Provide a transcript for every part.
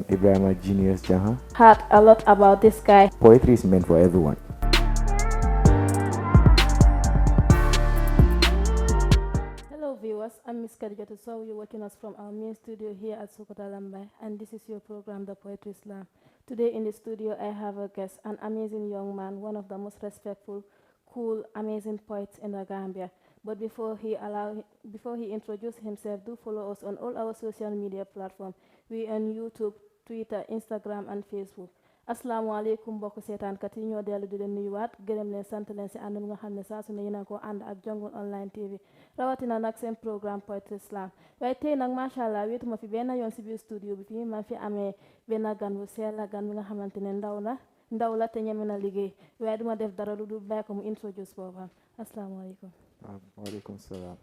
Ebrima Genius Janha. Heard a lot about this guy. Poetry is meant for everyone. Hello viewers, I'm Miss Kadijatu. So you're watching us from our main studio here at Sokota Lambai, and this is your program, The Poetry Slam. Today in the studio, I have a guest, an amazing young man, one of the most respectful, cool, amazing poets in the Gambia. But before he introduces himself, do follow us on all our social media platforms. We on YouTube, Twitter, Instagram, and Facebook. Asalaamaaleykum mbokk seetaankat yi ñoo dellu di leen nuyuwaat gërëm leen sant leen si ànd nga xam ne saa su ne yéen a ko ànd ak Jongon Online TV rawatina nag seen programme Poetry Slam waaye tey nag macha allah wéetuma fi benn yoon si biir studio bi fii man fi amee benn gan bu sell gan bi nga xamante ne ndaw la te ñeme na liggéey waaye duma def dara lu dul bàyyi ko mu introduce boppam asalaamaaleykum. Waalaikum salam.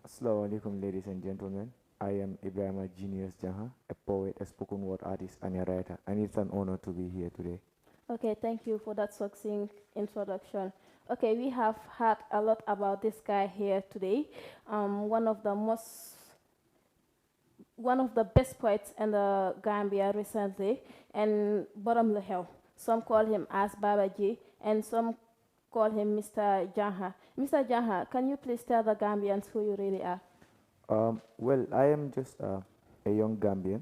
Assalamu alaikum, ladies and gentlemen. I am Ebrima Genius Janha, a poet, a spoken word artist, and a writer, and it's an honor to be here today. Okay, thank you for that succinct introduction. Okay, we have heard a lot about this guy here today. One of the best poets in the Gambia recently, and Borom Lehel. Some call him as Babaji, and some call him Mr. Janha. Mr. Janha, can you please tell the Gambians who you really are? Well, I am just a young Gambian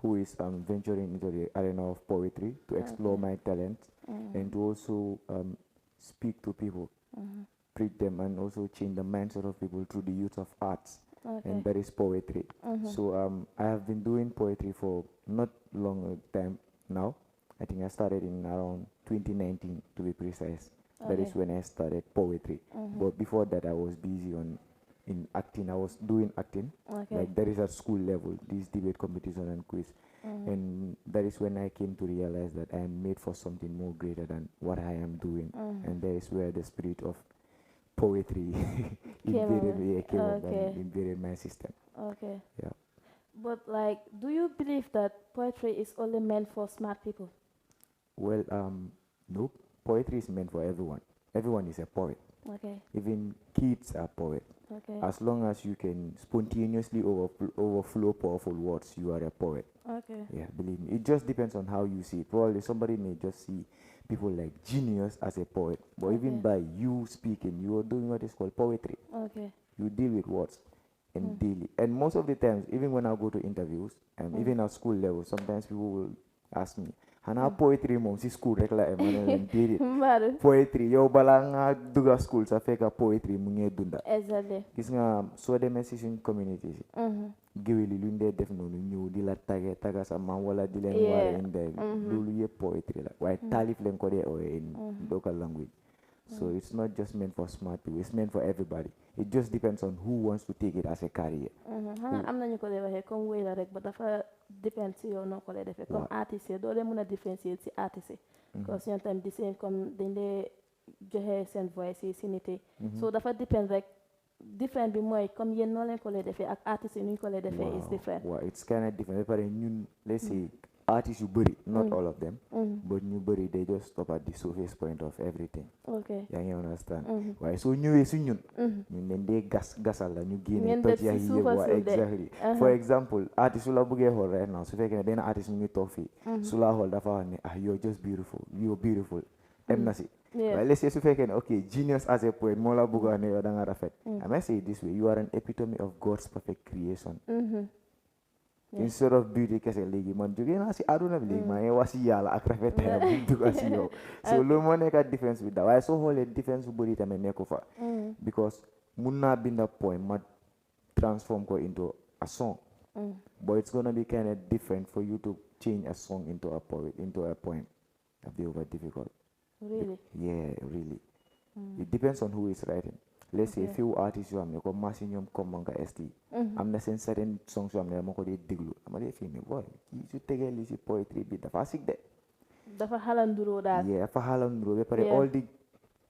who is venturing into the arena of poetry to explore my talents and to also speak to people, treat them, and also change the mindset of people through the use of arts, and that is poetry. So I have been doing poetry for not long time now. I think I started in around 2019 to be precise. That is when I started poetry. But before that, I was busy in acting. I was doing acting. Like that is at school level, this debate competition and quiz. And that is when I came to realize that I am made for something more greater than what I am doing. And that is where the spirit of poetry came up and invaded my system. Okay. Yeah. But like, do you believe that poetry is only meant for smart people? Well, nope. Poetry is meant for everyone. Everyone is a poet. Okay. Even kids are poets. Okay. As long as you can spontaneously overflow powerful words, you are a poet. Okay. Yeah, believe me. It just depends on how you see it. Probably somebody may just see people like genius as a poet. But even by you speaking, you are doing what is called poetry. Okay. You deal with words and daily. And most of the times, even when I go to interviews, and even at school level, sometimes people will ask me, Hana poetry mom si school rek la poetry yow bala nga duga school sa fekk poetry mu ngi dunda. Exactly. Gis nga soo demee si suñ community si géwél yi luñ dee def noonu ñëw di la taga sa maam wala di leen waare inde loolu yëpp poetry la waaye taalif leen ko dee ooyee in local language. So it's not just meant for smart people, it's meant for everybody. It just depends on who wants to take it as a career. Am nañu ko dee waxee comme wéy la rek ba dafa depend si yow noo ko lay defee comme artiste yi doo leen mën a différencier si artiste yi parce que ñoom tamit di seen comme dañ dee joxe seen voice yi si nit yi so dafa depend rek different bi mooy comme yéen noo leen ko lay defee ak artiste yi nu ñu ko lay defee is different. Waaw it's kind of different ba pare ñun let's say artists yu bëri not all of them but ñu bëri they just stop at the surface point of everything. Okay. yaa ngi understand waaye soo ñëwee si ñun leen dee gasal la ñu génne toj yaa yi yëpp exactly for example artiste su la bëggee xool right now su fekkee ne benn artiste mu ngi toog fii su la xool dafa wax ne you're just beautiful you're beautiful em na si waaye let's say su fekkee ne okay genius as a poet moo la bëgg wax ne yow da nga rafet I may say it this way you are an epitome of God's perfect creation. Instead of beauty kese léegi man jógee naa si àdduna bi léegi maa ngi wax si yàlla ak rafetaayam bu dugg si yow so loolu moo nekk difference bi da waaye soo xoolee difference bu bëri tamit nekku fa because mun naa binda poem ma transform ko into a song but it's gonna be kind of different for you to change a song into a poem that'd be over difficult. Really? Yeah, really. It depends on who is writing. Let's say few artists yoo xam ne comme machine ñoom comme Manka ST am na seen certain songs yoo xam ne dama ko dee déglu ama dee fii ne boy kii su tegee li si poetry bi dafa sig de dafa xalanduroo daal dafa xalanduroo ba pare all the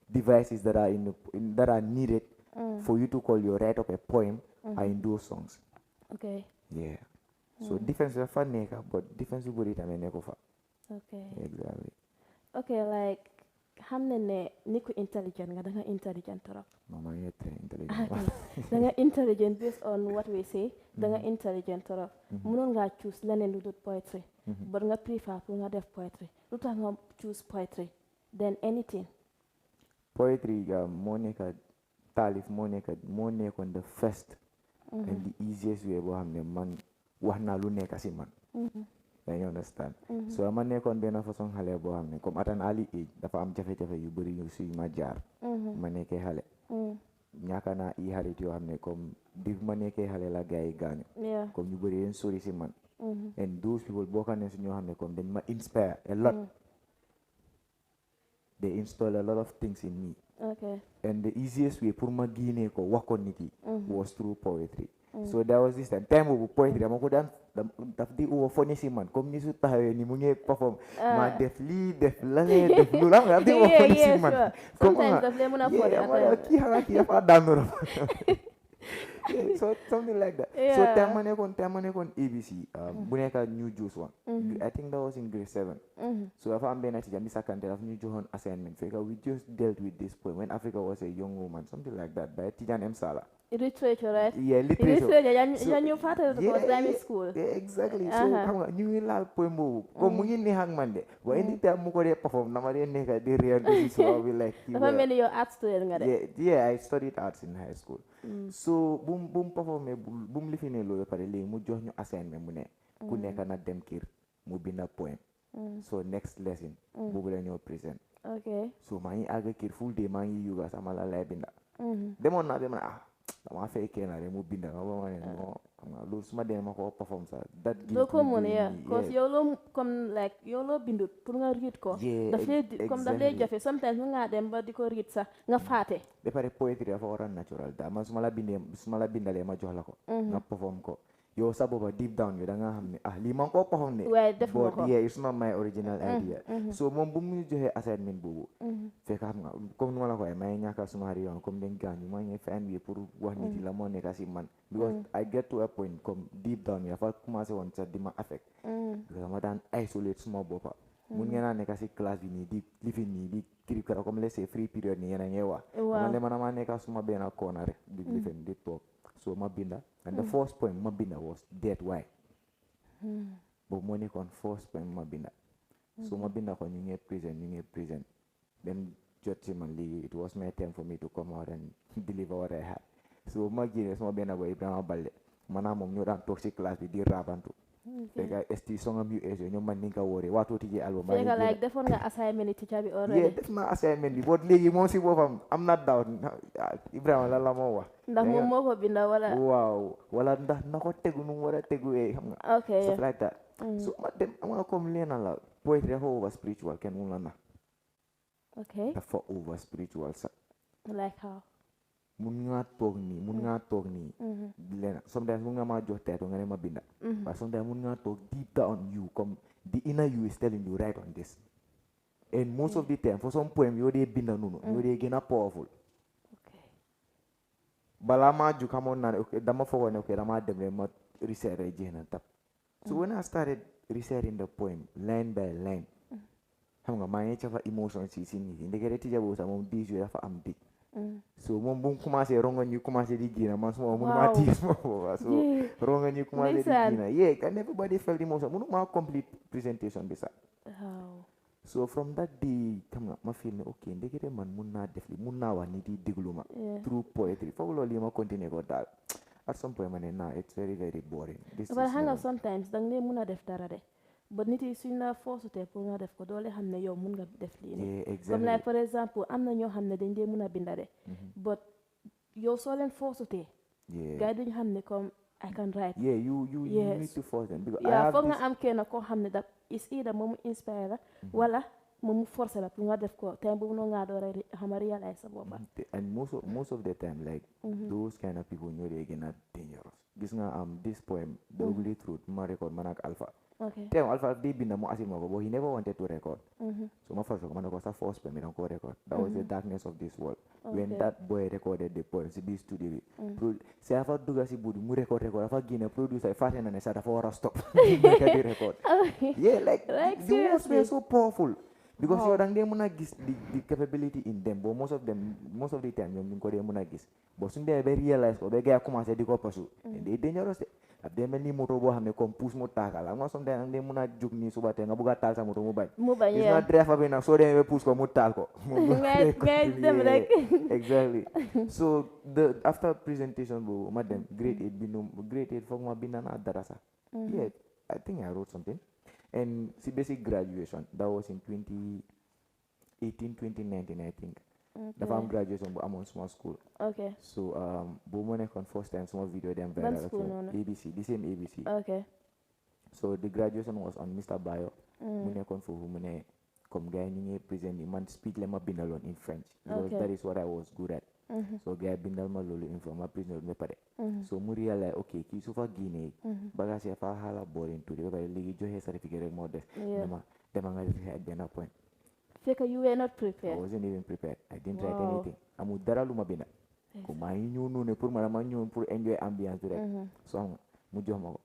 devices that are needed for you to call your write up a poem are in those songs. Okay. Yeah. So difference dafa nekk but difference bu bëri tamit nekku fa. Okay. Exactly. Okay, like xam ne ni ku intelligent nga da nga intelligent trop. No, man, you're intelligent. Da nga intelligent based on what we say. Da nga intelligent trop. Mënoon nga choose leneen lu dul poetry. But nga prefer pour nga def poetry. Lu tax nga choose poetry than anything? Poetry, moo nekk taalif moo nekkoon the first and the easiest way boo xam ne man wax naa lu nekk si man. You understand? So ma nekkoon benn façon xale boo xam ne comme at an early age dafa am jafe-jafe yu bëri yu suy ma jaar. ma nekkee xale. ñàkk naa i xarit yoo xam ne comme di ma nekkee xale la gars yi gaañu. comme ñu bëri yéen sori si man. and those people bokk nañ si ñoo xam ne comme dañ ma inspire a lot. they install a lot of things in me. And the easiest way pour ma génnee ko wax ko nit yi was through poetry. So there was this time boobu poetry dama ko daan daf di woo foni si man comme ni su taxawee ni mu ngi perform ma def lii def lale def lu la daf di woo foni si man sometimes daf lee mën a foni kii xanaa kii dafa daanu so something like that. So time ma nekkoon ABC bu nekk New Juice one. I think that was in grade 7. So dafa am benn teacher Mr. Kante daf ñu joxoon assignment fekk we just dealt with this poem when Africa was a young woman, something like that, by Tijan M. Sala. Literature, right? Yeah, literature. Yeah, you father was primary school. Yeah, exactly. So xam nga ñu ngi laal poem boobu comme mu ngi neex ak man de waaye indi time mu ko dee perform na ma dee nekk di réer di so I will like dafa mel ni yow art student nga de. Yeah, I studied arts in high school. So bu mu performé bu mu lifinee loolu pare léegi mu jox ñu assignment mu ne ku nekk na dem kër mu binda poem. So next lesson boobu la ñoo present. So maa ngi àgg kër full day maa ngi yuga sama la lay binda. Demoon naa ba ma ne dama fekkee na rek mu binda nga ba ma ne non xam nga loolu su ma demee ma ko perform sax that doo ko mën cause yow loo comme like yow loo bindut pour nga read ko daf lay jafe sometimes mu ngaa dem ba di ko read sax nga faate ba pare poetry dafa war a natural daal man su ma la bindalee ma jox la ko nga perform ko yow sa booba deep down yow da nga xam ne lii man koo perform ne but yeah it's not my original idea so moom bu mu joxee assignment boobu fekk xam nga comme nu ma la ko waxee may ñàkka suma xarit yoon comme dañ gaañu ma ngi find way pour wax nit yi la moo nekk si man because I get to a point comme deep down yi dafa commencé woon sax di ma affect because dama daan isolate suma boppa mun ngeen a nekk si classe bi nii di lifin nii di kirib kara comme let's say free period nii yéen a ngi wax man ma nekk suma benn corner rek di lifin di toog so ma binda and the first poem ma binda was Dead Why boobu moo nekkoon first poem ma binda so ma binda ko ñu ngi present then jot si man léegi it was my time for me to come out and deliver what I had so ma génne sama benn boy Ibrima Balde maanaam moom ñoo daan toog si classe bi di rabantu fekk esti songam yu ees ñoom man ni nga wooree waatoo tijjee album fekk like defoon nga assignment teacher bi already yeah def naa assignment bi but léegi moom si boppam am na doubt Ibrima la moo wax ndax moom moo ko binda wala waaw wala ndax na ko tegu nu mu war a tegu xam nga stuff like that so ma dem am nga comme leena la poetry dafa over spiritual kenn mun la na dafa over spiritual sax like how mun ngaa toog nii leena sometimes mun nga maa jox title nga ne ma binda but sometimes mun ngaa toog deep down you comme the inner you is telling you write on this and most of the time for some poem yoo dee binda noonu yoo dee gën a powerful balaa maa ju xamoon naa ne dama foogoon ne dama dem rek ma research rek jeex na tab so when I started researching the poem line by line xam nga maa ngi cafa emotion si nit yi ndekete tija boobu sax moom diis yooyu dafa am dig so moom bu mu commencé ronga ñu commencé di génn man suma mënu maa tiis ma booba so ronga ñu commencé di génn and everybody felt emotion mënu maa complete presentation bi sax so from that day xam nga ma feel ne ok ndekete man mun naa def li mun naa wax nit yi déglu ma through poetry foofu loolu yi ma continuer ko daal at some point ma ne it's very very boring but xam nga sometimes danga ne mun a def dara de but nit yi suñ la forcé pour nga def ko doole xam ne yow mun nga def lii nii comme like for exemple am na ñoo xam ne dañ dee mun a binda de but yow soo leen forcé gars yi duñ xam ne comme I can write you need to force them because foog nga am kenn koo xam ne da is either moomu inspire la wala moomu forcé la pour nga def ko time boobu noonu ngaa door a xam a realize sa boppa and most of the time like those kind of people ñoo dee gën a dangerous gis nga this poem The Ugly Truth ma record man ak Alpha te Alpha di binda mu asin ma ko but he never wanted to record so ma force ko ma ne ko sa first poem danga ko record that was the darkness of this world when that boy recorded the poem si biir studio bi si dafa dugga si buudi mu record dafa génne producer fàtte na ne sax dafa war a stop di record yeah like the words were so powerful because yow dang dee mën a gis the capability in them but most of the time ñoom ñu ngi ko dee mën a gis but suñu demee ba realize ko ba gars yi commencé di ko pasu day dangerous de ab dee mel ni moto boo xam ne comme pousse mu taakal xam nga sometimes dang dee mën a jóg nii suba tey nga bëgg a taal sa moto mu bañ gis nga driver bi nag soo demee ba pousse ko mu taal ko ngay dem rek exactly so after presentation boobu ma dem grade 8 bindu grade 8 foog ma binda naa dara sax yeah I think I wrote something and see basic graduation that was in 2018 2019 I think dafa am graduation bu amoon small school okay so boobu moo nekkoon first time small video dem viral ABC the same ABC okay so the graduation was on Mr. Bayo mu nekkoon foofu mu ne comme gars yi ñu ngi present ni man speech la ma bindaloon in French because that is what I was good at so gars yi bindal ma loolu in French ma present ba pare so mu realize ok kii su fa génnee bagage yi fa xaala boring tuuti ba pare léegi joxe certificate rek moo des dema nga def at benn point fekk you were not prepared I wasn't even prepared I didn't write anything amul dara lu ma binda ko maa ngi ñëw noonu pour ma dama ñëw pour enjoy ambiance bi rek so xam nga mu jox ma ko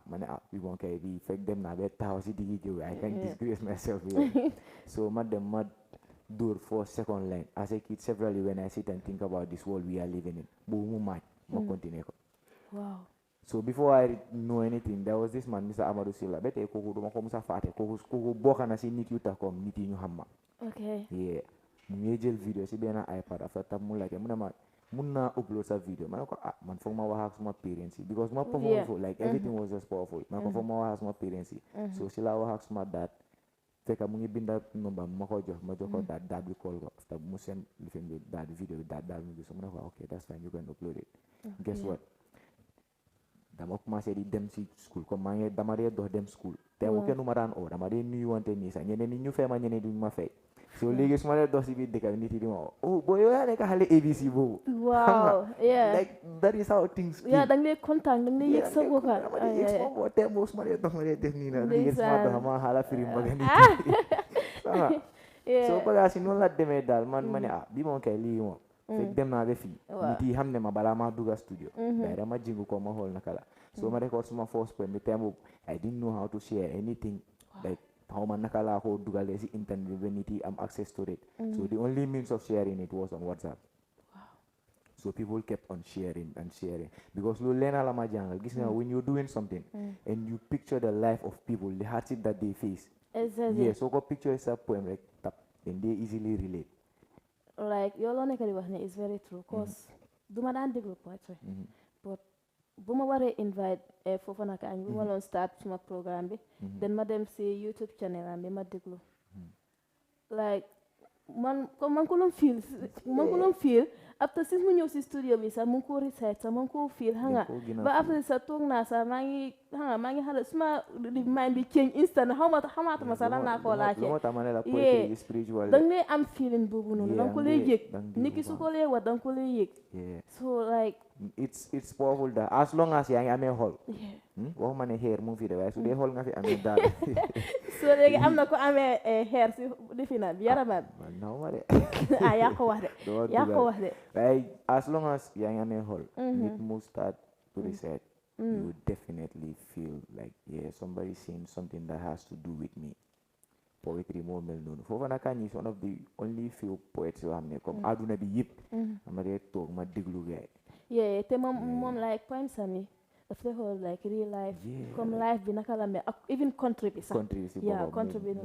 ma ne bi bon kay bi fekk dem naa ba taxaw si diggi géew I can disgrace myself here so ma dem ma dóor for second line as a kid severally when I sit and think about this world we are living in boobu mu maaj ma continuer ko wow so before I know anything there was this man Mr. Amadou Silla ba tey kooku duma ko musa faate kooku bokk na si nit yu tax comme nit yi ñu xam ma okay yeah mu ngi jël vidéo si benn iPad after tam mu laajte mu ne ma mun naa upload sa vidéo ma ne ko man foog ma wax ak suma parents yi because ma powerful like everything was just powerful ma ne ko foog ma wax ak suma parents yi so si la wax ak suma dad fekk mu ngi binda number ma ko jox ko dad bi call ko after mu send lifin bi dad vidéo bi dad mi bi so mu ne ko okay that's fine you can upload it guess what dama commencé di dem si school comme maa ngi dama dee dox dem school te mu kenn ma daan oo dama dee nuyu wante nii sax ñeneen ni ñu fay ma ñeneen duñ ma fay so léegi su ma dee dox si biir dëkk bi nit yi di ma oo boo yow yaa nekk xale ABC boobu wow yeah like that is how things yeah dang lay kontaan dang lay yëg sa bopp dama dee yëg sama bopp te su ma dee dox ma dee def nii na léegi su ma dox ma xala firi mbaga nit yi so bagage yi noonu la demee daal man ma ne bi moom kay lii moom fekk dem naa ba fii nit yi xam ne ma balaa maa dugga studio day dama jingu ko ma xool naka la so ma record suma first poem bi time boobu I didn't know how to share anything like xaw ma naka laa ko dugalee si internet bi ba nit yi am access to it so the only means of sharing it was on WhatsApp so people kept on sharing and sharing because loolu leena la ma jàngal gis nga when you're doing something and you picture the life of people the hardship that they face yeah soo ko picture sa poem rek tap then they easily relate like yow loo nekk di wax ne is very true cause duma daan déglu poetry but bu ma waree invite foofu naka añ bu ma loon start suma programme bi then ma dem si YouTube channel am bi ma déglu like man ko loon feel after since mu ñëw si studio bi sax mu ngi ko research sax mu ngi ko feel xam nga ba après sax toog naa sax maa ngi xale suma mind bi change instant xamaatuma sax lan laa koo laajte danga lay am feeling boobu noonu danga ko lay yëg nit ki su ko lay wax danga ko lay yëg so like it's powerful that as long as yaa ngi amee xol waxuma ne xeer mu ngi fi de waaye su dee xol nga fi amee daal so léegi am na ko amee xeer si definal bi yaramam naw ma de yaa ko wax de waaye as long as yaa ngi amee xol nit mu start to research you definitely feel like somebody saying something that has to do with me poetry moo mel noonu foofu nag Kandji is one of the only few poets yoo xam ne comme àdduna bi yëpp ama dee toog ma déglu gaay te moom like poems sami daf lay xool like real life comme life bi naka la mel ak even country bi sax country bi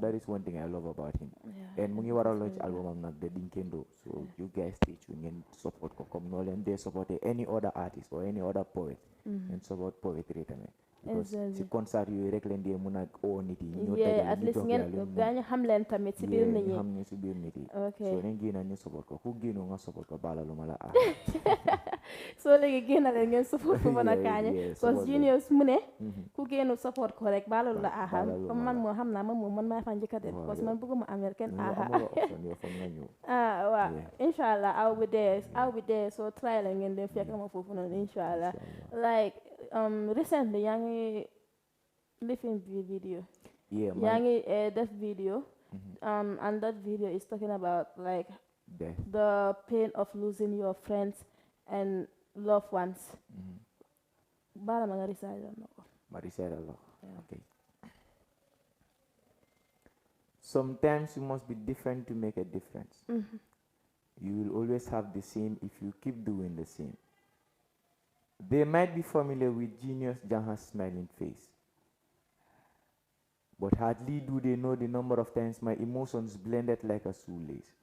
that is one thing I love about him and mu ngi waral launch album am nag de Dinkendo so you guys stay tuned ngeen support ko comme noo leen dee supporté any other artist or any other poet and support poetry tamit because si concert yooyu rek leen dee mun a oo nit yi ñoo dajale at least ngeen gaañ xam leen tamit si biir nit ñi xam ñu si biir nit yi so leen génna ñu support ko ku génnoo nga support ko baala lu ma la so léegi génna leen ngeen support ko mën a kaañe parce que Genius mu ne ku génnu support ko rek baala lu la aaxal comme man moo xam naa man maa fa njëkk a dem parce que man bëgguma américaine aaxa waaw inshallah I'll be there so try la ngeen dem fekk ma foofu noonu inshallah like recently yaa ngi lifin video yaa ngi def video and that video is talking about like the pain of losing your friends and loved ones bala ma nga research na ko ma research la okay sometimes you must be different to make a difference. You will always have the same if you keep doing the same. They might be familiar with Genius Janha's smiling face, but hardly do they know the number of times my emotions blended like a shoelace.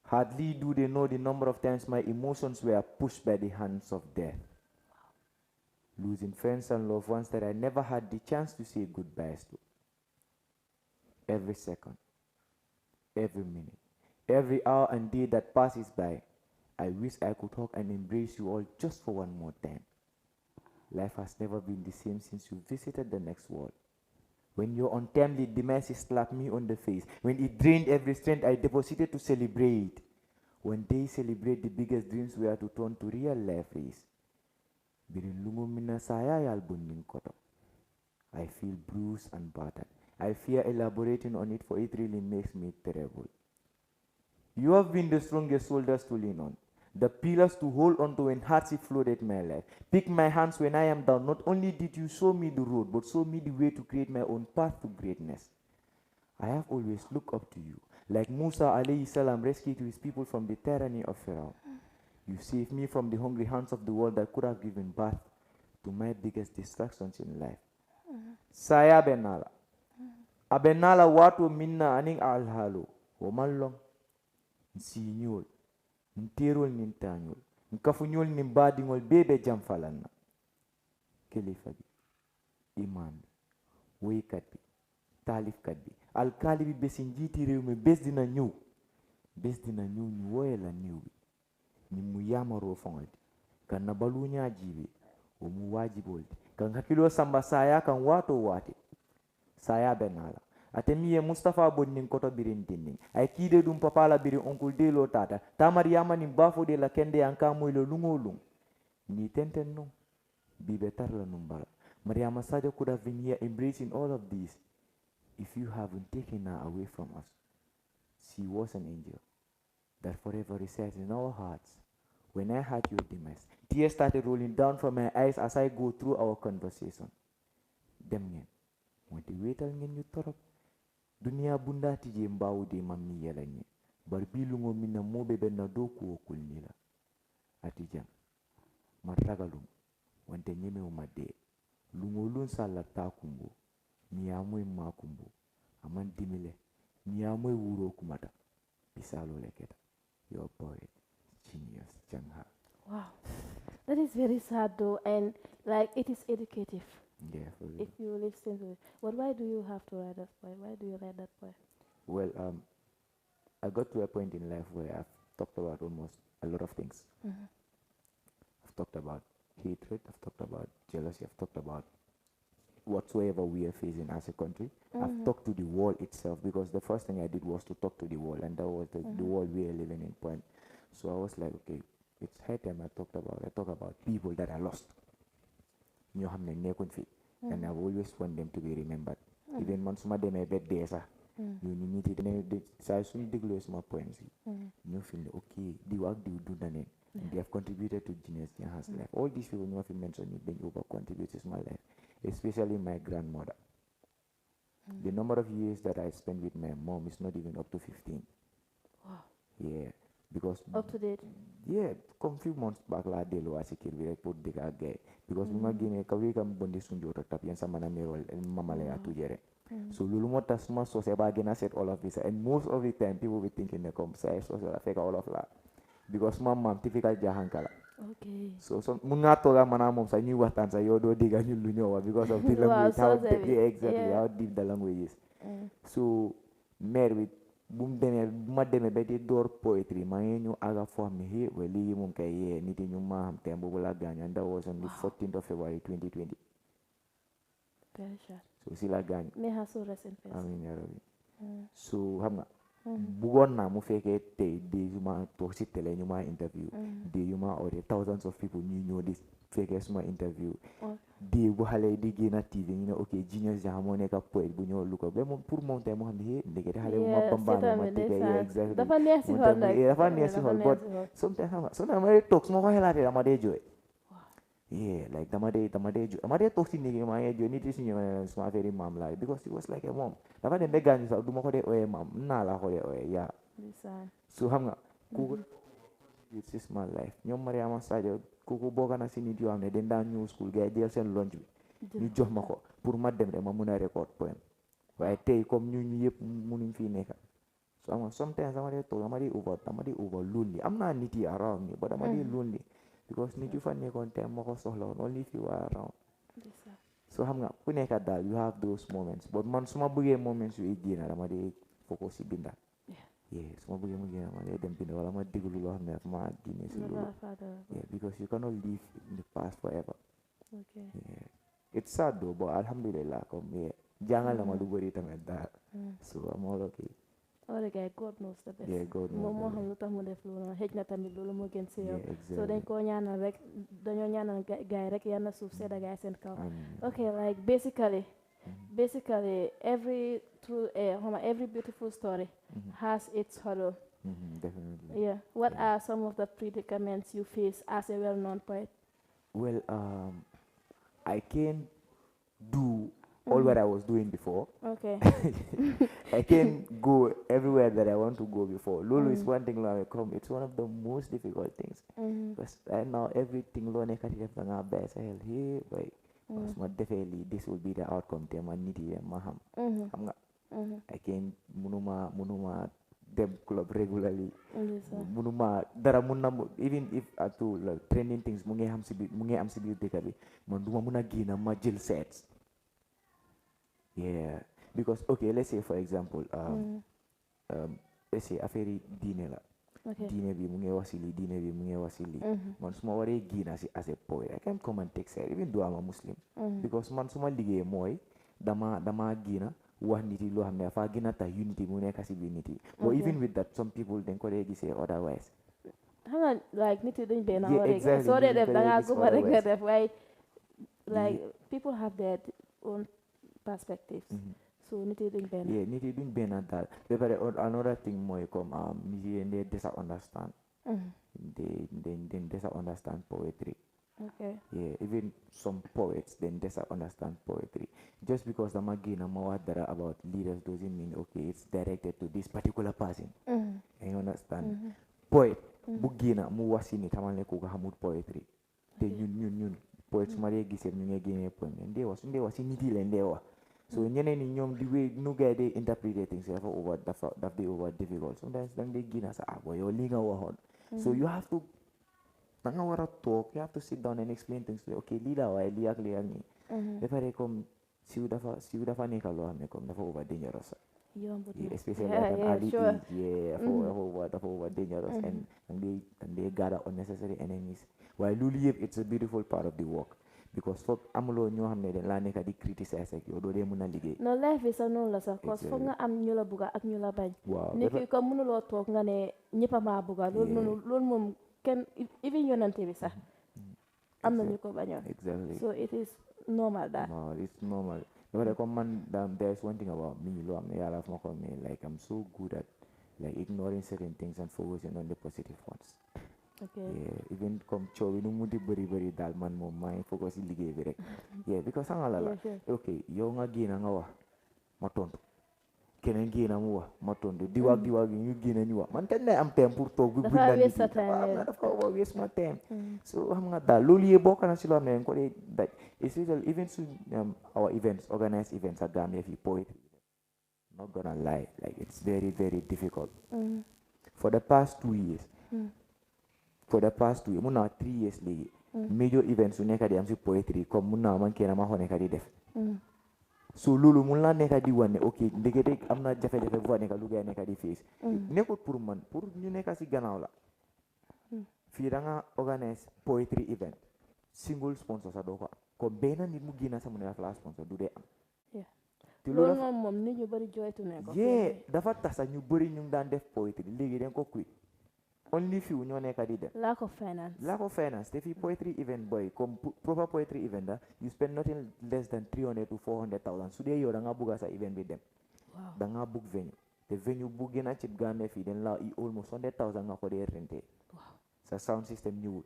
Hardly do they know the number of times my emotions were pushed by the hands of death. Losing friends and loved ones that I never had the chance to say goodbyes to. Every second, every minute, every hour and day that passes by, I wish I could hug and embrace you all just for one more time. Life has never been the same since you visited the next world. When your untimely demise slapped me on the face, when it drained every strength I deposited to celebrate, when they celebrate the biggest dreams were to turn to real life race. I feel bruised and battered. I fear elaborating on it, for it really makes me terrible. You have been the strongest shoulders to lean on, the pillars to hold on to when hardship flooded my life. Pick my hands when I am down. Not only did you show me the road, but show me the way to create my own path to greatness. I have always looked up to you, like Musa alayhi salam rescued his people from the tyranny of Pharaoh. You saved me from the hungry hands of the world that could have given birth to my biggest distractions in life. Saya benala. Abenala watu minna aning alhalo. Womallong. Nsinyol. Nterol nintanyol. Nkafunyol nimbadingol bebe jamfalana. Kilifa bi. Imam bi. Waykat bi. Taalifkat bi. Alkali bi besi njiiti réew mi bés dina ñëw. Bés dina ñëw ñu woye la néew bi. Ni mu yamaroo foŋol di. Kan na balu ñaa jiibe. O mu waajibol di. Kan hakkiloo samba saya kan waato waate. Saya benala. Atemi ye Mustafa bonnin koto birin dinning. Ay kide dum papala biri onkul de lo tata. Tamar yama ni bafo de la kende yanka moy lo lungo lung. Ni tenten no. Bibe tarla numbala. Mariama Sadio could have been here embracing all of these if you haven't taken her away from us. She was an angel that forever resides in our hearts. When I heard your demise, tears started rolling down from my eyes as I go through our conversation. Dem ngeen. Wante wéetal ngeen ñu torop. Dunia bunda tije mbawu de mammi yala ñe. Bar bilungo minna mobe benna doku okul nila. Atijam. Martagalum. Wante nyeme umade. Lungo lun sala takumbo. Miyamoy makumbo. Aman dimile. Miyamoy wuro kumata. Pisalo leketa. Your poet, Genius Janha. Wow, that is very sad though, and like it is educative. Yeah, for real. If you listen to it, but why do you have to write that poem? Why do you write that poem? Well, I got to a point in life where I've talked about almost a lot of things. I've talked about hatred, I've talked about jealousy, I've talked about whatsoever we are facing as a country. I've talked to the world itself, because the first thing I did was to talk to the world, and that was the world we are living in point. So I was like, okay, it's high time I talk about people that are lost. You have and I've always want them to be remembered. Even man suma demee ba dee sax you need it ne saa suñu dégloo suma poems yi ñoo feel ne okay diw ak diw dunda neen they have contributed to Genius Janha's life. All these people ñoo fi mention ni dañ over contribute to my life, especially my grandmother. The number of years that I spent with my mom is not even up to 15. Wow. Yeah, because Up to date. yeah, come few months back la delo asikir bi rek pour diga gay because bima gene ka wi kam bondi sunjo tap yen sama na merol mamale atu jere. So lulu mo tas ma so se ba gena set all of this, and most of the time people be thinking they come say so se fake all of la because my mom typical jahankala. Okay. So mun nga toga mana mom sa ñuy waxtaan sa yow do diga ñu lu ñëw because of the language how exactly how deep the language is. So mère bi bu mu demee bu ma demee ba di door poetry maa ngi ñu aga foo xam ne hey well lii moom kay yee nit yi ñu maa xam te boobu la gaañ, and that was on the 14th of February 2020. Very sad. So si la gaañ. May her soul rest in peace. Amiin yaa rabbi. So xam nga bugoon naa mu fekkee tey di yu ma toog si télé ñu ma interview di yu ma oote thousands of people ñuy ñëw di fekkee suma interview di bu xale di génn TV ñu ne ok Genius Janha moo nekk poète bu ñëw lu ko ba moom pour moom tey moo xam ne ndekete xale bu ma bambaane ma tege exactly dafa neex si xol nag dafa neex si xol but sometimes xam nga sometimes ma dee toog su ma ko xelaatee dama dee jooy. Yeah, like damade talk to nigga my age, you need to see you smart very mom like because it was like a mom. Damade began so do mo ko de oye mom, na la ko de oye yeah. Listen. So xam nga ku it's my life. Ñoom Mariama Sadio kooku bokk na si nit yoo xam ne dañ daan ñëw school gars yi jël seen lunch bi ñu jox ma ko pour ma dem rek ma mun a record poem waaye tey comme ñu yëpp munuñ fii nekk so am nga sometimes dama dee toog dama dee over lonely am naa nit yi around me but dama dee lonely because nit yu fa nekkoon tey ma ko soxla woon only few are around so xam nga ku nekk daal you have those moments but man su ma bëggee moments yu génn dama dee focus si binda su ma bëggee mu génn ma dee dem binda wala ma déglu loo xam ne daf ma génne si loolu because you cannot live in the past forever it's sad though but alhamdulillah comme jàngal na ma lu bëri tamit daal so I'm all okay. Okay, God knows the best. Yeah, God knows. Moo xam lu tax mu def loolu xëj na tamit loolu moo gën si yow. Exactly. So dañ koo ñaanal rek dañoo ñaanal gaay rek yal na suuf sedda gaay seen kaw. Okay, like basically every beautiful story has its hurdle. Definitely. Yeah. What are some of the predicaments you face as a well-known poet? Well, I can't do all what I was doing before. Okay. I can't go everywhere that I want to go before. Lulu is one thing like it's one of the most difficult things. Because right now everything lo nekati def nga best hell here like definitely this will be the outcome them and need them maham. I can't munuma dem club regularly. Munuma dara munna even if atu like training things mungi am si biir dëkk bi man duma muna gina ma jël sets. Yeah, because okay, let's say for example, let's say affaire diine la. Diine bi mu ngi wasili. Man suma waree gina as a poet, I can come and take side even though I'm a Muslim. Because man suma liggéey mooy dama gina wax nit yi loo xam ne dafa gina ta unity mu nekk si biir nit yi. But even with that, some people dañ ko dee gisee otherwise. Xam nga like nit yi duñ benn. Yeah, exactly. So they def da ngaa guma rek nga def waaye like people have their own perspectives. So nit yi duñ benn. Yeah, nit yi duñ benn daal. Ba pare another thing mooy comme nit yi they understand. They understand poetry. Okay. Yeah, even some poets then understand poetry. Just because the magina mawadara about leaders doesn't mean okay it's directed to this particular person. You understand? Poet bugina mu wasini tamal ne ko hamud poetry. Te ñun poets ma lay gisee ñu ngi génnee poème nde was nit yi leen dee wax so ñeneen ñi ñoom di way nu gars yi interpret things daf di over difficult sometimes dang dee gina sa boy yow lii nga waxoon so you have to da nga war a talk you have to sit down and explain things okay lii la waaye lii ak nii ba pare comme siw dafa nekk loo xam ne comme dafa over dangerous especially at an early age dafa over dangerous and they gather unnecessary enemies waaye loolu yëpp it's a beautiful part of the work because foog amuloo ñoo xam ne dañ laa nekk di criticize ak yow doo dee mën a liggéey no life bi sax noonu la sax cause foog nga am ñu la bugga ak ñu la bañ nit ki comme mënuloo toog nga ne ñëpp a maa bugga loolu moom kenn even yonante bi sax am na ñu ko bañoon so it is normal that it's normal dafa comme man there is one thing about me loo xam ne yàlla ma ko may like I'm so good at like ignoring certain things and focusing on the positive ones. Okay. Yeah, even comme coow bi nu mu di bëri daal man moom maa ngi focus si liggéey bi rek. Yeah, because sanga la okay yow nga génn nga wax ma tontu keneen génn mu wax ma tontu diwaag ñu génn ñu wax man kañ lay am temps pour toog bi dafa waste ma time so xam nga daal loolu yëpp bokk na si loo xam ne ko dee daj especially even su our events organized events at Gambia fii poetry not gonna lie like it's very very difficult for the past 2 years mun naa 3 years léegi major events su nekk di am si poetry comme mun naa man kenn ma xoo nekk di def so loolu mun laa nekk di wane ok ndekete am na jafe-jafe bu fa nekk lu gars nekk di face nekkut pour man pour ñu nekk si gannaaw la fii da nga organise poetry event single sponsor sa doo ko am comme benn nit mu génn sa mu ne dafa la sponsor du dee am loolu moom nit ñu bëri jooytu ne ko dafa tax sax ñu bëri ñu daan def poetry léegi dañ ko quit only few ñoo nekk di dem lack of finance te fii poetry event boy comme proper poetry event you spend nothing less than 300 to 400,000 su dee yow da nga bugga sa event bi dem da nga book venue te venue bu gën a cheap Gambia fii den la almost 100,000 nga ko dee rente sa sound system ñëwul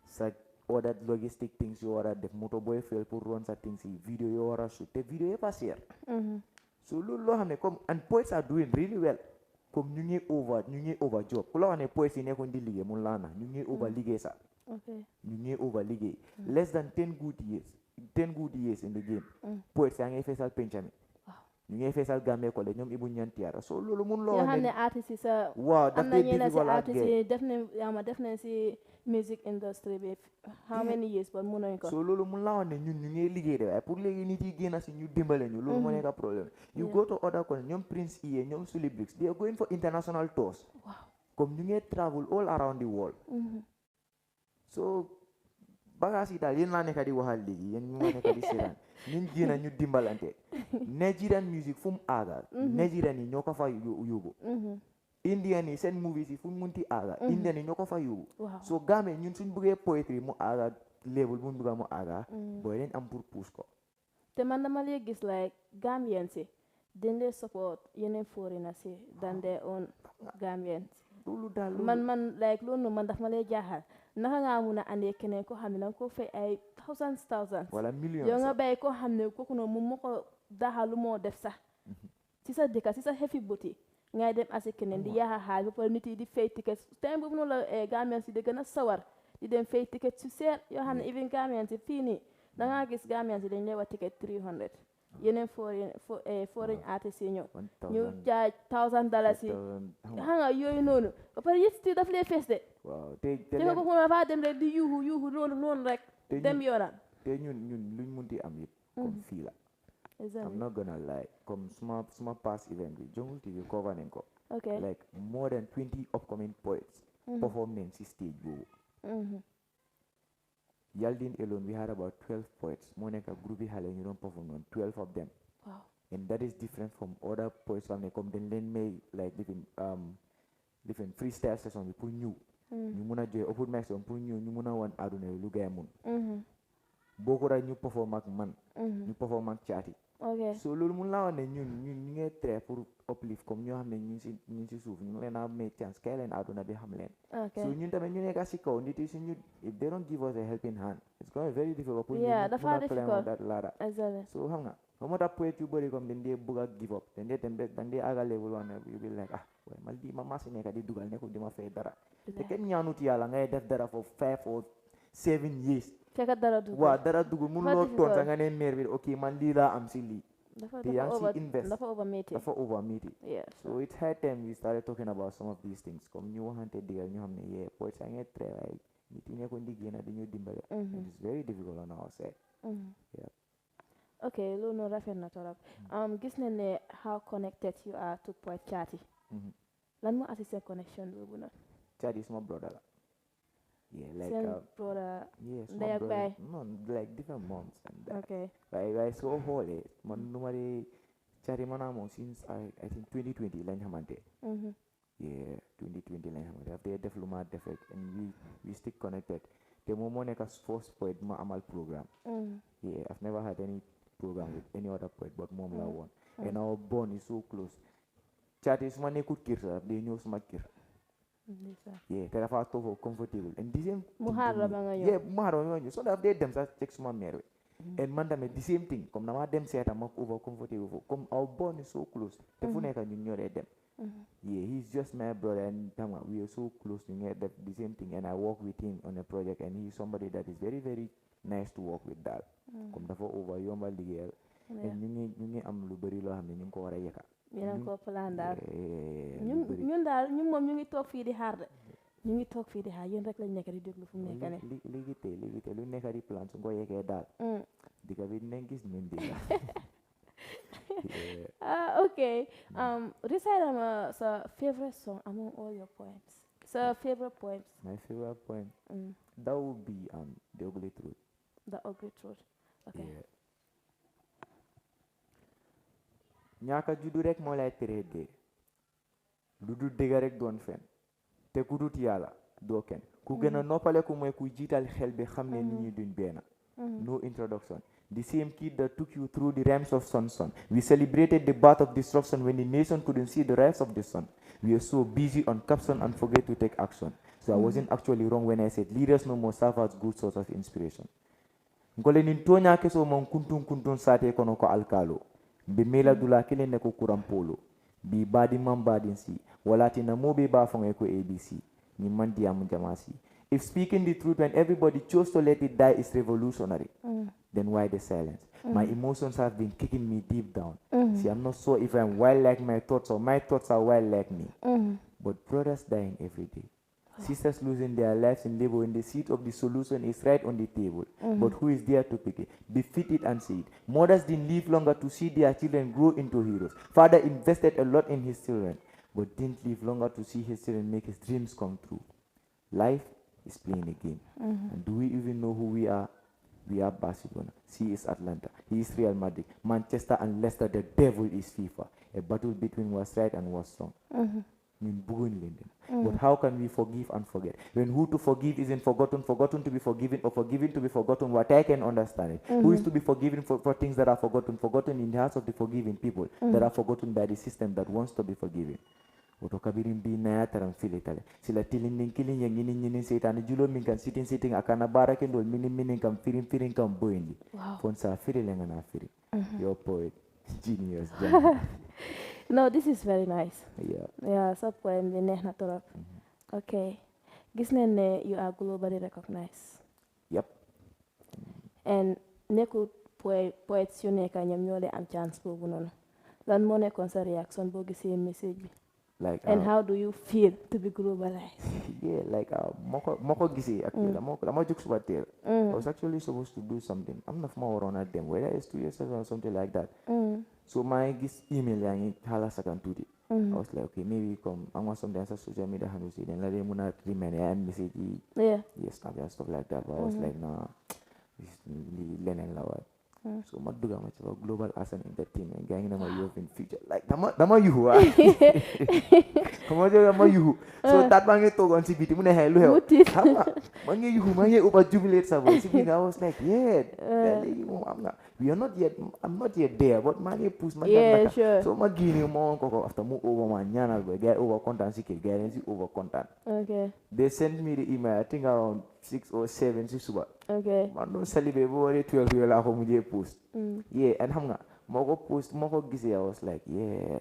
sa other logistic things you wanna def moto boy fail pour run sa things yi video you wanna shoot te video yëpp a seer so loolu loo xam ne comme and poets are doing really well comme ñu ngi over job ku la wax ne poets yi nekkoon di liggéey mun laa na ñu ngi over liggéey sax ñu ngi over liggéey less than 10 good years in the game poets yaa ngi feesal pencami ñu ngi feesal Gambia College ñoom Ibu Ñantiara so loolu mun loo xam ne artiste yi sa waaw daf lay difficult ak def nañ si music industry bi how many years but mënuñ ko so loolu mun laa wax ne ñun ñu ngi liggéey de waaye pour léegi nit yi génn si ñu dimbale ñu loolu moo nekk problème you go to other countries ñoom Prince Iye ñoom Suli Bricks they are going for international tours comme ñu ngi travel all around the world so bagaas yi daal yéen laa nekk di waxal léegi yéen ñu ma nekk di seetaan ñun jéem a ñu dimbalante Nigerian music fu mu aaga Nigerian yi ñoo ko fa yóbbu Indian yi seen movies yi fu mu munti aaga Indian yi ñoo ko fa yóbbu so Gambia ñun suñ bëggee poetry mu aaga level bu mu bëgga mu aaga booy dañ am pour pousse ko te man dama lay gis like Gambians yi dañ lay support yeneen foreigners yi than their own Gambians loolu daal man like loolu man daf ma lay jaaxal naka nga mun a andee keneen koo xam ne danga ko fay ay thousands wala millions yow nga bàyyi koo xam ne kooku noonu moom moo ko daxal lu moo def sax ci sa dëkka ci sa xefi boti ngay dem asi keneen di yaaxa xaal ba pare nit yi di fay ticket time boobu noonu la Gambians yi di gën a sawar di dem fay ticket su seer yoo xam ne even Gambians yi fii nii dangaa gis Gambians yi dañ lay wax ticket 300 yeneen foreign artistes yi ñëw ñu jaay $1,000 yi xam nga yooyu noonu ba pare yit si daf lay fees de waaw te ko ko dafa dem rek di yuuxu noonu rek dem yoonam te ñun luñ munti am yëpp comme fii la I'm not gonna lie comme suma past event bi Jungle TV cover nañ ko like more than 20 upcoming poets perform nañ si stage boobu Yaldin alone we had about 12 poets moo nekk groupe yi xale ñu doon perform noonu 12 of them and that is different from other poets xam ne comme dañ leen may like different freestyle session bi pour ñu mun a joxe open mic session pour ñu mun a wan àdduna yi lu gaay mun boo ko ñu perform ak man ñu perform ak caati so loolu mun laa wax ne ñu ngi try pour uplift comme ñoo xam ne ñu si suuf ñu leen a may chance kay leen àdduna bi xam leen so ñun tamit ñu nekk si kaw nit yi si ñu if they don't give us a helping hand it's going to be very difficult pour ñu mun a climb on that ladder so xam nga moo tax poète yu bëri comme dañ dee bëgg a give up dañ dee dem dañ dee àgga level one you be like waaye man di ma masi nekk di dugal nekkul di ma fay dara te kenn ñaanut yàlla ngay def dara for 5 or 7 years fekk dara dugg waaw dara dugg mun loo toon sa nga ne meer bi ok man lii laa am si lii te yaa ngi si invest dafa over meeting so it's high time we started talking about some of these things comme ñu waxante digal ñu xam ne yee poète sa ngee try waaye nit yi nekkoon di génn di ñu dimbale it's very difficult on our side ok loolu noonu rafet na torop gis nañ ne how connected you are to Poet Chatty lan moo assisté connection boobu nag Chatty suma brother la like brother small brother no like different moms and that waaye soo xoolee man nu ma dee Chatty man moom since I think 2020 lañ xamante 2020 lañ xamante daf dee def lu ma def rek and we stick connected te moom moo nekk first poet ma amal programme I've never had any program with any other poet but moom la woon and our bond is so close Chatty suma nekkut kër sax day ñëw suma kër te dafa toog comfortable and the same mu xaar la ba nga ñëw so daf dee dem sax check suma mère bi and man tamit the same thing comme dama dem seeta ma over comfortable foofu comme our bond is so close te fu nekk ñun ñoo dee dem he's just my brother and tama we are so close ñu ngi def the same thing and I work with him on a project and he is somebody that is very very nice to work with daal comme dafa over yombal liggéeyal and ñu ngi am lu bëri loo xam ne ñu ngi ko war a yekka yéen ko plan daal ñun daal ñun moom ñu ngi toog fii di xaar de ñu ngi toog fii di xaar yéen rek lañ nekk di déglu fu mu nekk ne léegi tey lu nekk di plan su ko yekkee daal dika bi dinañ gis ñun dégg okay recite sa favorite song among all your poems sa favorite poems my favorite poem that would be The Ugly Truth okay ñaaka juddu rek moo lay tere dee lu dul dëgg rek doon fen te ku dut yàlla doo kenn ku gën a noppaleku mooy ku jiital xel bi xam ne nit ñi duñ benn no introduction the same kid that took you through the realms of sun. We celebrated the birth of destruction when the nation couldn't see the rise of the sun. We are so busy on caption and forget to take action. So I wasn't actually wrong when I said leaders no more serve as good source of inspiration. Ngole nin tonya keso mon kuntun sate kono ko alkalo. Be mela dula kile ne ko kurampolo. Bi badi man badin si. Walati na mobe ba fonge ko ABC. Ni mandi amu jamasi. If speaking the truth when everybody chose to let it die is revolutionary, then why the silence? My emotions have been kicking me deep down. See, I'm not sure if I'm wild like my thoughts or my thoughts are wild like me. But brothers dying every day. Sisters losing their lives in labor when the seat of the solution is right on the table. But who is there to pick it? Defeat it and see it. Mothers didn't live longer to see their children grow into heroes. Father invested a lot in his children, but didn't live longer to see his children make his dreams come true. Life is playing a game. And do we even know who we are? We are Barcelona. He is Atlanta. He is Real Madrid. Manchester and Leicester, the devil is FIFA. A battle between what's right and what's wrong. But how can we forgive and forget? When who to forgive isn't forgotten to be forgiven, or forgiven to be forgotten, what I can understand it. Who is to be forgiven for things that are forgotten in the hearts of the forgiving people, that are forgotten by the system that wants to be forgiven. Otokabirin bi na taram filitale sila tilin kilin yang ini setan julo min kan sitting akana baraken dol min kan firin kan boindi. Fon sa firi lenga na firi. Your poet genius Janha. No, this is very nice. Yeah, sa poem bi neex na torop. Okay, gis nañ ne you are globally recognized. Yep. And nekkul poets yu nekk ñoom ñoo dee am chance boobu noonu. Lan moo nekkoon sa reaction boo gisee message bi? Like, and how do you feel to be globalized? Yeah, like moko gisi actually lamo juk subatir. I was actually supposed to do something. I'm not more on at them, whether it's 2 years ago or something like that. So my gis email yang hala sakan tudi. I was like, okay, maybe come I want something on social media handle see then let them not remain and message yes stuff like that. But I was like, nah, this is learning lawat. So maduga macho global as an entertainment gang na you in future like dama you Kamu dama you so that mangi to gon sibiti mune hello mangi you mangi over jubilate sabo sibiti. I was like we are not yet, I'm not yet there, but money push my sure. So magini mo ko after mo over manyana go get over content sikit guarantee over content. Okay. They sent me the email I think around 6 or 7 6 suba. Okay. Man don't celebrate over 12 year la ko muje post. Yeah, and hamga moko post moko gisi. I was like, yeah,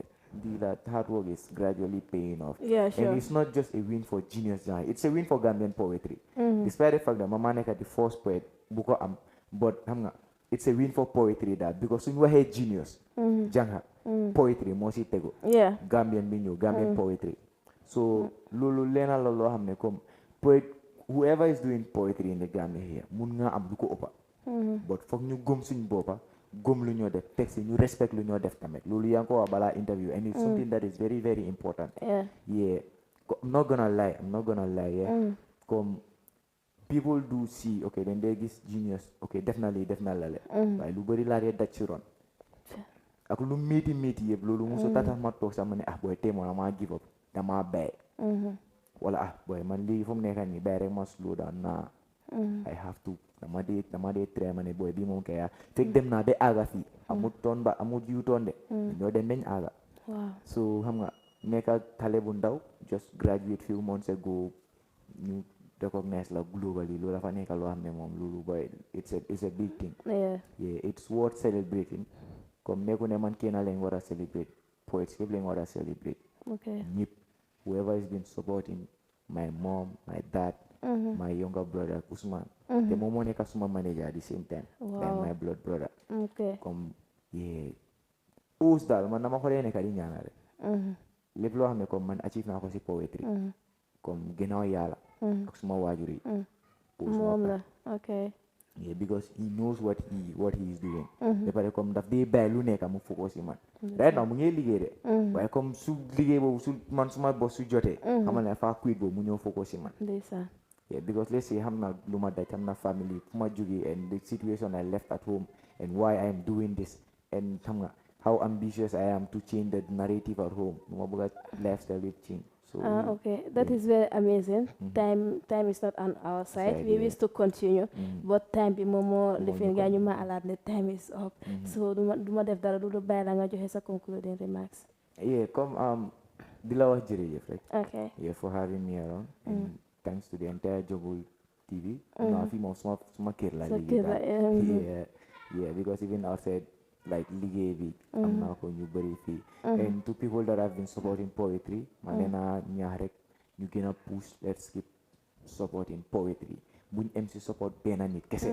that hard work is gradually paying off. Yeah, sure. And it's not just a win for Genius Janha, it's a win for Gambian poetry. Despite the fact that Mama Neka the first poet, Buko but hamga it's a win for poetry that because when we hear Genius Janha, poetry mosi tego. Yeah. Gambian binyo, Gambian poetry. So lulu lena lolo hamne kom poet whoever is doing poetry in the Gambia here, mun nga am duko opa. But fok ñu gom suñ bopa, gom lu ñoo def, texte ñu respect lu ñoo def tamet. Lulu yang ko abala interview and it's something that is very very important. Yeah. I'm not gonna lie, yeah. Come people do see, okay, then they get Genius, okay, definitely. But lu bari la daj ci ron. Ak lu méti yeb lolu muso tata ma tok sama ne boy témo ma give up, dama bay. Wala boy man li fum nekk ni bay rek ma slow down na. I have to dama de try mané boy bi mom kaya fek dem na be aga fi amut ton ba amut yu ton de ñoo dem nañ aga. Wow. So xam nga nekk xale bu ndaw just graduate few months ago ñu recognize la globally loolu dafa nekk loo xam ne moom loolu boy it's a big thing. Yeah, it's worth celebrating. Comme nekku ne man kenn lañ war a celebrate, poets yëpp lañ war a celebrate. Okay. ñëpp whoever has been supporting my mom, my dad, my younger brother Usman. Te moom moo nekk suma manager at the same time. Like my blood brother. Okay. Comme us daal man dama ko dee nekk di ñaanal lépp loo xam ne comme man achieve naa ko si poetry. Comme ginnaaw yàlla ak suma waajur yi. Moom la. Okay. Yeah, because he knows what he is doing. Ba pare comme daf dee bàyyi lu nekk mu focus si man. Right now mu ngi liggéey de. waaye comme su liggéey boobu man suma boss su jotee. xamal ne fa quit boobu mu ñëw focus si man. Ndeysaan. Yeah, because let's say xam na lu ma daj xam na family fu ma jógee and the situation I left at home and why I am doing this and xam nga how ambitious I am to change the narrative at home. Nu ma bëgg a lifestyle with change. So, okay, that is very amazing. Time is not on our side. We wish to continue, but time be more living. You ma alert the time is up. So do ma def dara du bàyyi la nga joxe sa concluding remarks. Yeah, comme di la wax jërëjëf rek. Okay. Yeah, for having me around. And thanks to the entire Jobul TV. No, fi moom suma kër la Sa liggéey kër la, daal. Yeah, because even outside like liggéey bi am naa ko ñu bëri fii. And to people that have been supporting poetry, ma nee naa ñaax rek ñu gën a push, let's keep supporting poetry. Buñ em si support benn nit kese.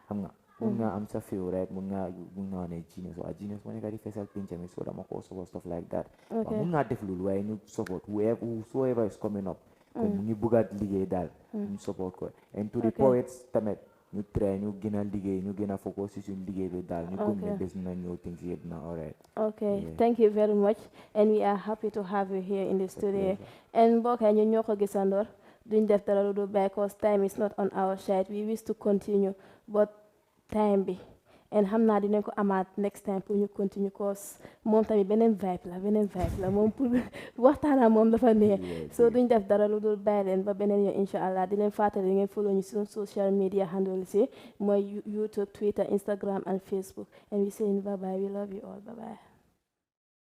Xam nga mun nga am sa favorite, mun nga ne genius or genius moo nekk di fesal pinche mi, so dama ko support stuff like that. Waaw mun nga def loolu waaye ñu support whoever is coming up. Comme mu ngi bëgg a liggéey daal. ñu support ko. And to the poets tamit ñu try ñu gën a liggéey, ñu gën a focus si suñu liggéey bi daal. ñu gëm ne bés na ñëw things yëpp na alright. Okay, thank you very much, and we are happy to have you here in the studio. And mbokk yi ñu ñoo ko gisandoor duñ def dara lu dul because time is not on our side. We wish to continue, but time bi and xam naa dinañ ko amaat next time pour ñu continue cause moom tamit beneen vibe la moom pour waxtaanaa moom dafa neex so duñ def dara lu dul bàyyi leen ba beneen yoon incha allah di leen fàttali ngeen follow ñu suñu social media handles yi mooy YouTube, Twitter, Instagram and Facebook, and we saying bye bye, we love you all, bye bye.